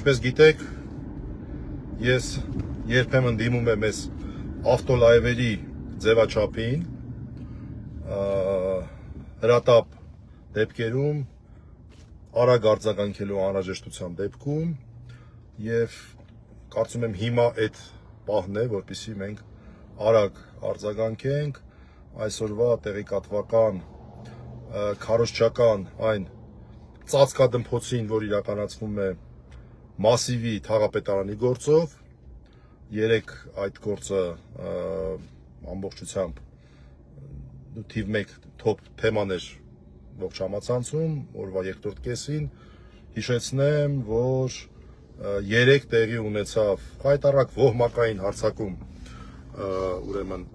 Ինչպես գիտեք, ես երբեմն դիմում եմ այս ավտոլայվերի ձևաչափին, հրատապ դեպքերում, արագ արձագանքելու անհրաժեշտության դեպքում եւ կարծում եմ հիմա այդ պահն է, որպեսզի մենք արագ արձագանքենք այսօրվա տեղեկատվական, քարոզչական այն ծածկադմփոցին, որ իրականացվում է Մասիվի թաղապետարանի գործով, երեք այդ գործը ամբողջությամբ թիվ 1 թոփ թեման էր ողջ համացանցում, օրվա երկրորդ կեսին, հիշեցնեմ, որ երեք տեղի ունեցավ խայտառակ ոհմակային հարձակում, ուրեմն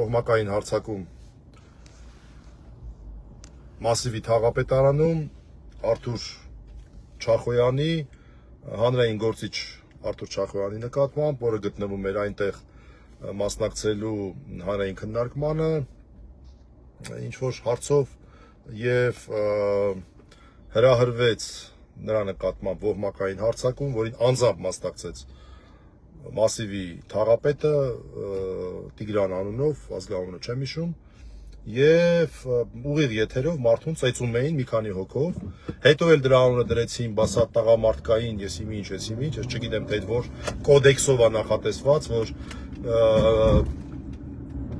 ոհմակային հարձակում Մասիվի թաղապետարանում Արթուր Չախոյանի, հանրային գործիչ Արթուր Չախոյանի նկատմամբ, որը գտնվում էր այնտեղ մասնակցելու հանրային քննարկմանը, ինչ-որ հարցով եւ հրահրվեց նրա նկատմամբ ոհմակային հարձակում, որին անձամբ մասնակցեց Մասիվի թաղապետը Տիգրան անունով, ազգանունը չեմ հիշում, եւ ուղիղ եթերով մարդուն ծեծում էին մի քանի հոգով, հետո էլ դրա անունը դրեցին բասատ տղամարդկային, ես ինչ, ես չգիտեմ թե որ կոդեքսով է նախատեսված, որ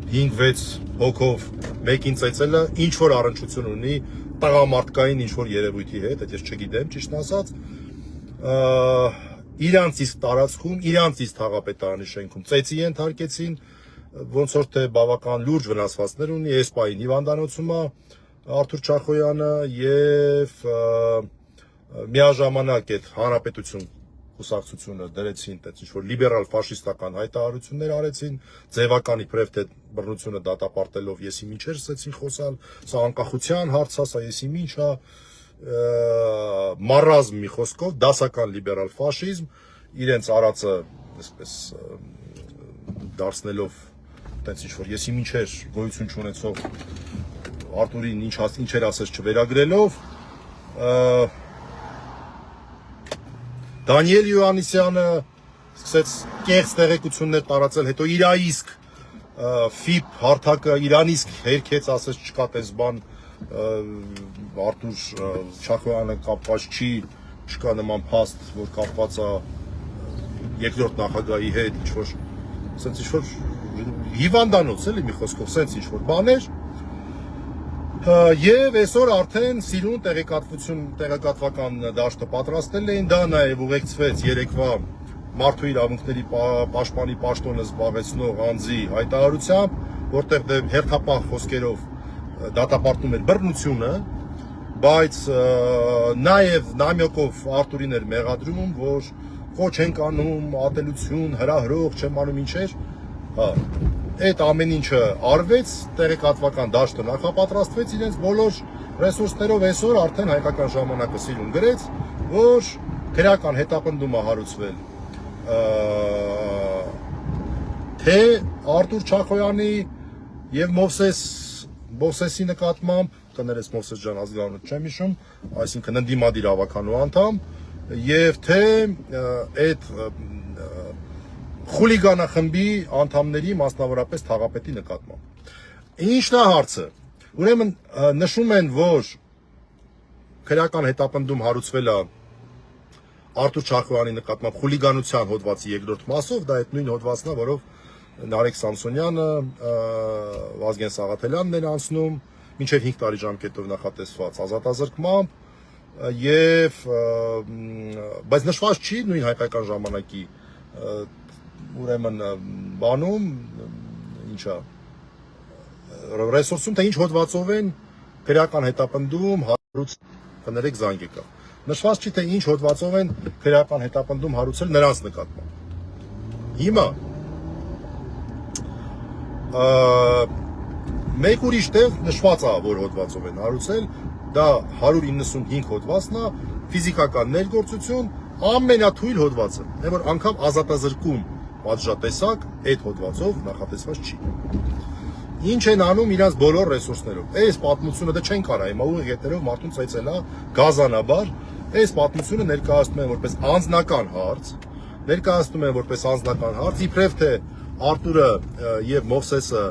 5-6 հոգով մեկին ծեծելը ինչ որ առնչություն ունի տղամարդկային ինչ որ երևույթի հետ, այդ ես չգիտեմ, ճիշտն ասած, իրանց իսկ տարածքում, իրանց իսկ թաղապետարանի շենքում ծեծի ենթարկեցին, ոնց որ թե բավական լուրջ վնասվածքներ ունի, էսպայի հիվանդանոցում է Արթուր Չախոյանը եւ միաժամանակ այդ հանրապետություն կուսակցությունը դրեցին այդպես ինչ որ լիբերալ ֆաշիստական հայտարարություններ արեցին, ձևականի իբրև թե բռնությունը դատապարտելով եսի ինչեր սկսեցին խոսալ, սա անկախության հարց է, սա եսի ինչ է, մարազմ մի խոսքով դասական լիբերալ ֆաշիզմ, իրենց արածը այսպես դարձնելով այդպես ինչ որ եսի ինչեր գոյություն չունեցող Արտուրին ինչեր ասես չվերագրելով, Դանիել Յոհաննիսյանը սկսեց կեղծ տեղեկություններ տարածել, հետո իր իսկ ֆիփ հարթակը իրան իսկ հերքեց, ասես չկա տես բան, Արթուր Չախոյանը կապված չի, չկա նման փաստ, որ կապված է երկրորդ նախագահի հետ, ինչ-որ սենց ինչ-որ հիվանդանոց էլի մի խոսքով, սենց ինչ-որ բաներ, եւ այսօր արդեն սիրուն տեղեկատվական դաշտը պատրաստել էին, դա նաեւ ուղեկցվեց երեկվա մարդու իրավունքների պաշտպանի պաշտոնը զբաղեցնող անձի հայտարարությամբ, որտեղ հերթապահ խոսքերով դատապարտում էր բռնությունը, բայց նաև նամյակով Արտուրին էր մեղադրում, որ ոչ ենք անում, ատելություն, հրահրող, չեմ անում ինչեր, այդ ամեն ինչը արվեց, տեղեկատվական դաշտը նախապատրաստվեց իրենց բոլոր ռեսուրսներով, այսօր արդեն հայկական ժամանակը սիրուն գրեց, որ քրեական հետապնդում է հարուցվել թե Արթուր Չախոյանի եւ Մովսեսի նկատմամբ, կներես Մովսես ջան ազգանունը չեմ հիշում, այսինքն ընդդիմադիր ավականու անդամ, եւ թե այդ խուլիգանախմբի անդամների, մասնավորապես թաղապետի նկատմամբ։ Ինչն է հարցը։ Ուրեմն նշում են, որ քրեական հետապնդում հարուցվել է Արթուր Չախոյանի նկատմամբ խուլիգանության հոդվածի երկրորդ մասով, դա այդ նույն հոդվածն է, որով Նարեկ Սամսոնյանը, Վազգեն Սաղաթելյանն են անցնում, մինչև 5 տարի ժամկետով նախատեսված ազատազրկմամբ, եւ բայց նշված չի նույն հայկական ժամանակի ուրեմն բանում, ինչա ռեսուրսում, թե ինչ հոդվածով են քրեական հետապնդում կներեք զանգ եկա։ Նշված չի, թե ինչ հոդվածով են քրեական հետապնդում հարուցել նրանց նկատմամբ։ Հիմա մեկ ուրիշ տեղ նշված է, որ հոդվածով են հարուցել, դա 195 հոդվածն է, ֆիզիկական ներգործություն, ամենաթույլ հոդվածը, դե որ անգամ ազատազրկում պատժատեսակ այդ հոդվածով նախատեսված չի։ Ինչ են անում իրանց բոլոր ռեսուրսներով։ Այս պատմությունը դա չեն կարա հիմա ուղիղ եթերով մարդուն ծեծելա գազանաբար, Այս պատմությունը ներկայացնում են որպես անձնական հարց, իբրև թե Արտուրը եւ Մովսեսը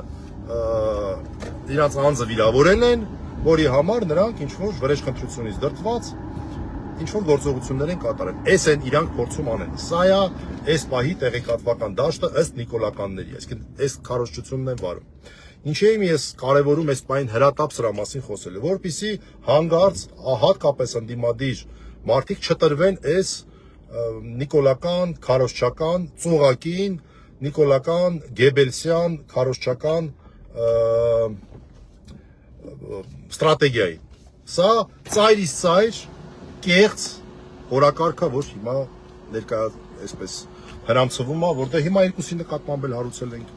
իրանց անձը վիրավորել են, որի համար նրանք ինչ-որ վրեժխնդրությունից դրդված ինչ-որ գործողություններ են կատարել։ Այս են իրանք փորձում անեն։ Սա է այս պահի տեղեկատվական դաշտը ըստ նիկոլականների, այսինքն այս քարոզչությունն են վարում։ Ինչի եմ ես կարևորում այս պահին հրատապ սրա մասին խոսելը, որպեսզի հանգարց հատկապես ընդդիմադիր մարդիկ չտրվեն այս նիկոլական, քարոզչական, ծուղակին, նիկոլական, գեբելսյան, քարոզչական ստրատեգիայի։ Սա ծայրից ծայր կեղծ օրակարգը, որ հիմա ներկա այսպես հրամցվում է, որտեղ հիմա երկուսի նկատմամբ էլ հարուցել ենք։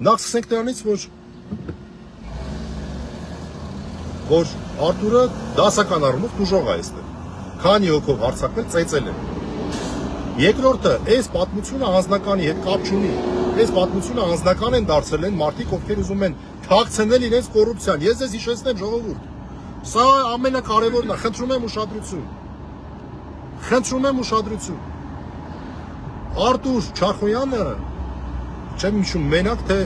Նախ սկսենք նրանից, որ Արտուրը դասական առումով տուժող է այստեղ։ Քանի հոգով հարձակվել, ծեծել են։ Երկրորդը, այս պատմությունը անձնականի հետ կապ չունի։ Այս պատմությունը անձնական են դարձել են մարդիկ, ովքեր ուզում են թաքցնել իրենց կոռուպցիան։ Ես ձեզ հիշեցնեմ, ժողովուրդ։ Սա ամենակարևորն է, խնդրում եմ ուշադրություն։ Արտուր Չախոյանը, չեմ հիշում մենակ թե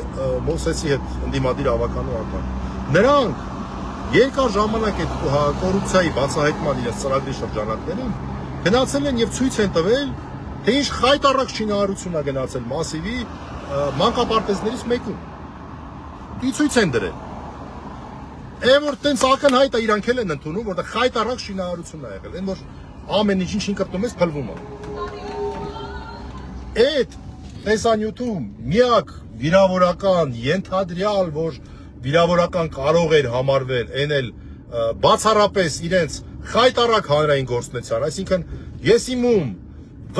Մովսեսի հետ ընդդիմադիր ավականու անդամ։ Նրանք երկար ժամանակ այդ կոռուպցիայի բացահայտման իրենց ծրագրի շրջանակներում գնացել են եւ ցույց են տվել, թե ինչ խայտառակ շինարարություն է գնացել մասիվի մանկապարտեզներից մեկում։ Ի ցույց են դրել։ Այն որ տենց ակնհայտ է իրանք էլ են ընդունում, որտեղ խայտառակ շինարարություն է եղել, այն որ ամեն ինչ կրտում ես փլվում է։ Այդ տեսանյութում միակ վիրավորական ենթադրյալ, որ վիրավորական կարող էր համարվել, այն էլ բացառապես իրենց խայտառակ հանրային գործունեության, այսինքն ես իմում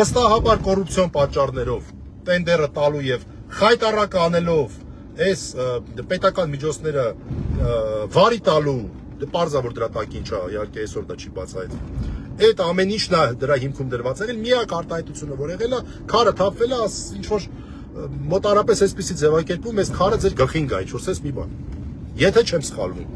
վստահաբար կոռուպցիոն պատճառներով տենդերը տալու եւ խայտառակ անելով այս պետական միջոցները վարի տալու, պարզա որ դրա տակ ինչ է, իհարկե այսօր դա չի բացահայտվում։ Այդ ամեն ինչն է դրա հիմքում դրված եղել, միակ արտահայտությունը որ եղել է, քարը թափվել է, ինչ որ մոտարապես այսպեսի ձևակերպում, այս քարը ձեր գլխին գա, ինչ որ սես մի բան։ Եթե չեմ սխալվում,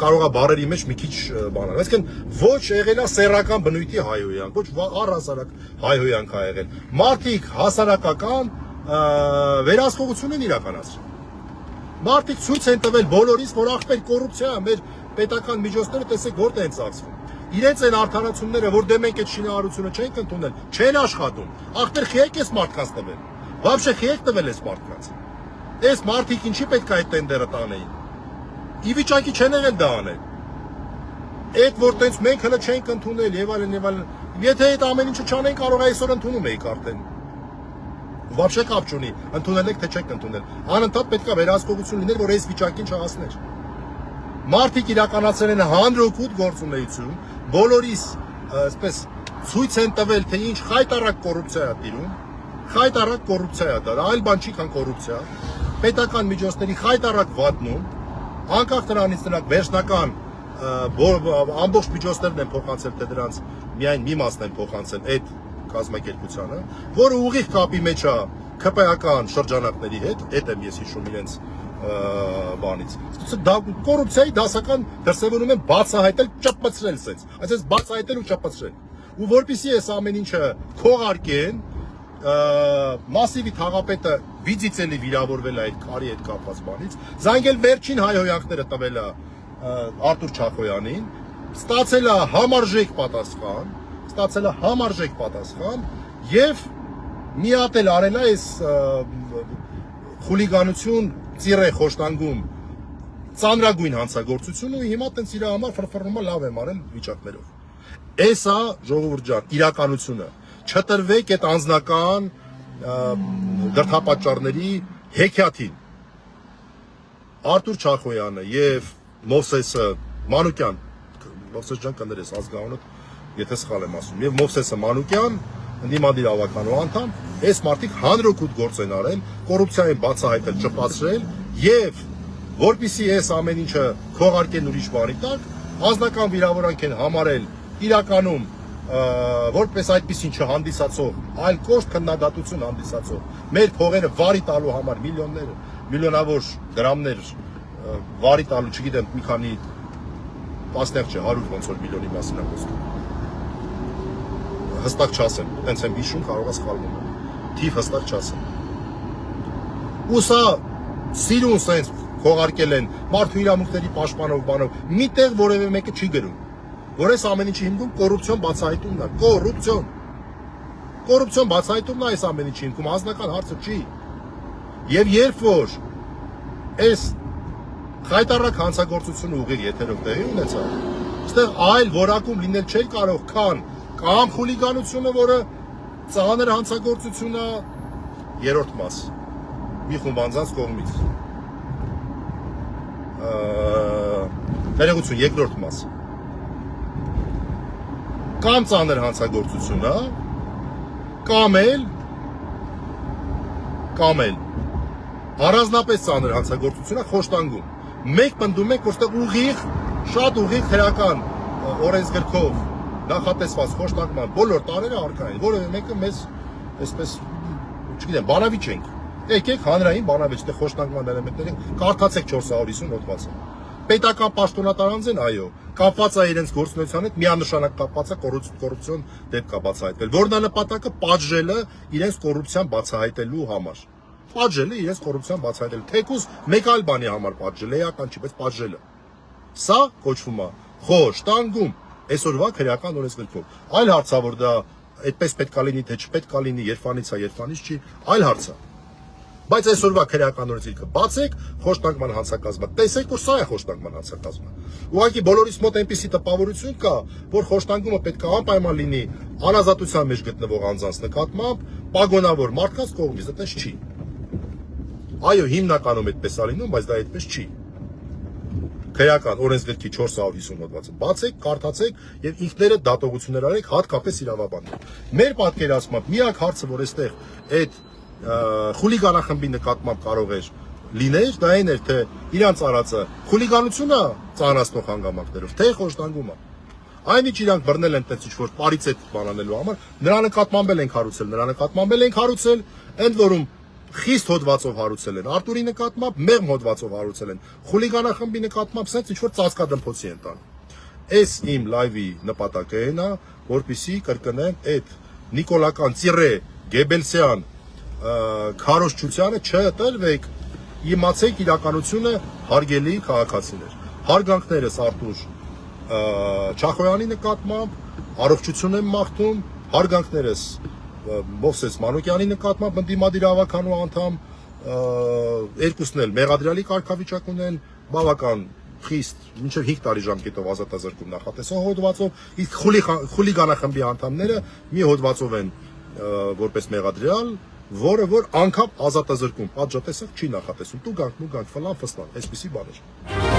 կարող է բարերի մեջ մի քիչ բան անել, այսինքն ոչ եղել է սեռական բնույթի հայհոյանք, ոչ առհասարակ հայհոյանք ա եղել։ Մարդիկ հասարակական վերահսկողություն են իրականացրել։ Մարդիկ ցույց են տվել բոլորիս, որ ախպեր կոռուպցիա է, մեր պետական միջոցները տեսեք որտեղ են ծախսվում։ Իրենց են արդարացումները, որ դե մենք այդ շինարարությունը չենք ընդունել, չեն աշխատում։ Ախպեր խիեք էս մարդկանց տվել։ Вообще խիեք տվել էս մարդկանց։ Այս մարդիկ ինչի պետք է այդ տենդերը տանեին։ Ի վիճակի չեն եղել դա անել։ Այդ որ տենց մենք հələ չենք ընդունել եւ այլն։ Եթե այդ ամեն ինչը չանեն, կարող է այսօր ընդունում էիք արդեն։ Вообще կապ չունի, ընդունել եք թե չեք ընդունել։ Անընդհատ պետք է վերահսկողություն լիներ, որ այս վիճակին չհասներ։ Մարդիկ իրականացրել են հանրօգուտ գործունեություն, բոլորիս այսպես ցույց են տվել, թե ինչ խայտառակ կոռուպցիա է տիրում, խայտառակ կոռուպցիա է դա, այլ բան չի, քան կոռուպցիա։ Պետական միջոցների խայտառակ վատնում, անկախ նրանից նրանք վերջնական ամբողջ միջոցներն են փոխանցել, թե դրանց միայն մի մասն են փոխանցել այդ կազմակերպությանը, որը ուղիղ կապի մեջ է ԿՊԱ-ական շրջանակների հետ, այդ եմ ես հիշում իրենց բանից։ Դա կոռուպցիայի դասական դրսևորում են բացահայտել, ճպցրել սենց, այսպես բացահայտել ու ճպցրել։ Ու որպեսզի այս ամեն ինչը քողարկեն, մասիվի թաղապետը վիճիցելի վիրավորվել է այդ քարի հետ կապված բանից, զանգել վերջին հայհոյանքները տվել է Արտուր Չախոյանին, ստացել է համարժեք պատասխան եւ մի հատ էլ արել է այս խուլիգանություն ծիրե խոշտանգում ծանրագույն հանցագործությունը ու հիմա տենց իր համար ֆրֆռումը լավ եմ արել վիճակներով։ Էսա ժողովուրդ ջան իրականությունը, չտրվեք այդ անձնական դրդապատճառների հեքիաթին։ Արտուր Չախոյանը եւ Մովսեսը Մանուկյան, Մովսես ջան կներես ազգանունը, եթե սխալ եմ ասում, եւ Մովսեսը Մանուկյան, ընդդիմադիր ավականու անդամ, այս մարդիկ հանրօգուտ գործ են արել, կոռուպցիա են բացահայտել, ճպացրել եւ որպեսզի այս ամեն ինչը քողարկեն ուրիշ բանի տակ, անձնական վիրավորանք են համարել իրականում որպես այդպեսին չհանդիսացող, այլ կոշտ քննադատություն հանդիսացող, մեր փողերը վարի տալու համար միլիոնավոր դրամներ վարի տալու, չգիտեմ, մի քանի տասնյակ չէ, 100 ոնց որ միլիոնի մասին է խոսքը։ հստակ չասեմ, տենց եմ հիշում, կարող է սխալվում եմ, թիվ հստակ չասեմ։ Ու սա սիրուն սենց քողարկել են մարդու իրավունքների պաշտպանող բանով, միտեղ որևէ մեկը չի գրում, որ այս ամեն ինչի հիմքում կոռուպցիոն բացահայտումն է, կոռուպցիոն բացահայտումն է այս ամեն ինչի հիմքում, անձնական հարցը չի։ Եվ երբ որ այս խայտառակ հանցագործությունը ուղիղ եթերով տեղի ունեցավ, այստեղ այլ որակում լինել չէր կարող, քան կամ խուլիգանությունը, որը ծանր հանցագործություն է, երրորդ մաս, մի խումբ անձանց կողմից, ներողություն, երկրորդ մաս, կամ ծանր հանցագործություն է, կամ էլ առանձնապես ծանր հանցագործությունը խոշտանգում։ Մեկ պնդում եք, որտեղ ուղիղ, շատ ուղիղ քրեական օրենսգրքով նախատեսված խոշտանգման բոլոր տարերը առկա են, որևէ մեկը մեզ այսպես, չգիտեմ, բանավիճ ենք։ Եկեք հանրային բանավիճ, դե խոշտանգման էլեմենտների կարդացեք 450 հոդվածը։ Պետական պաշտոնատար անձեն, այո, կապված է իրենց գործունեության հետ, միանշանակ կապված է կոռուպցիոն դեպք է բացահայտվել, որն է նպատակը պատժելը իրենց կոռուպցիան բացահայտելու համար։ Պատժելը իրենց կոռուպցիան բացահայտել, թեկուզ մեկ այլ բանի համար պատժել, էական չի, բայց պատժելը։ Սա կոչվում է խոշտանգում այսօրվա քրեական օրենսգրքով։ Այլ հարց է, որ դա այդպես պետք է լինի, թե չպետք է լինի, երբանից է, երբանից չի, այլ հարց է։ Բայց այսօրվա քրեական օրենսգիրքը բացեք, խոշտանգման հանցակազմը, տեսեք, որ սա է խոշտանգման հանցակազմը։ Ուղղակի բոլորիս մոտ այնպիսի տպավորություն կա, որ խոշտանգումը պետք է անպայման լինի անազատության մեջ գտնվող անձանց նկատմամբ, պագոնավոր մարդկանց կողմից, այդպես չի։ Այո, հիմնականում այդպես է լինում, բայց դա այդպես չի։ Քրեական օրենսգրքի 450 հոդվածը բացեք, կարդացեք եւ ինքներդ դատողություններ արեք, հատկապես իրավաբաններ։ Մեր պատկերացմամբ միակ հարցը, որ այստեղ այդ խուլիգանախմբի նկատմամբ կարող էր լիներ, դա այն էր, թե իրանց արածը խուլիգանությունը ծանրացնող հանգամանքներով, թե խոշտանգումը։ Այն ինչ իրանք բռնել են տես ինչ-որ պարիցետ բանանելու համար, նրա նկատմամբ ենք հարուցել, ընդ որում խիստ հոդվածով հարուցել են, Արտուրի նկատմամբ մեղմ հոդվածով հարուցել են, խուլիգանախմբի նկատմամբ սենց ինչ-որ ծածկադմփոցի են տանում։ Այս իմ լայվի նպատակը այն է, որպեսզի կրկնեմ այդ նիկոլական ծիրե գեբելսյան քարոզչությանը չըտրվեք, իմացեք իրականությունը, հարգելի քաղաքացիներ։ Հարգանքներս Արտուր Չախոյանի նկատմամբ առողջություն եմ մաղթում, հարգանքներս Մովսես Մանուկյանի նկատմամբ ընդդիմադիր ավականու անդամ, երկուսն էլ մեղադրյալի կարգավիճակ ունեն, բավական խիստ, մինչև 5 տարի ժամկետով ազատազրկում նախատեսող հոդվածով, իսկ խուլիգանախմբի անդամները մի հոդվածով են որպես մեղադրյալ, որը որ անգամ ազատազրկում պատժատեսակ չի նախատեսում, տու գանք, ֆլան, այսպիսի բաներ։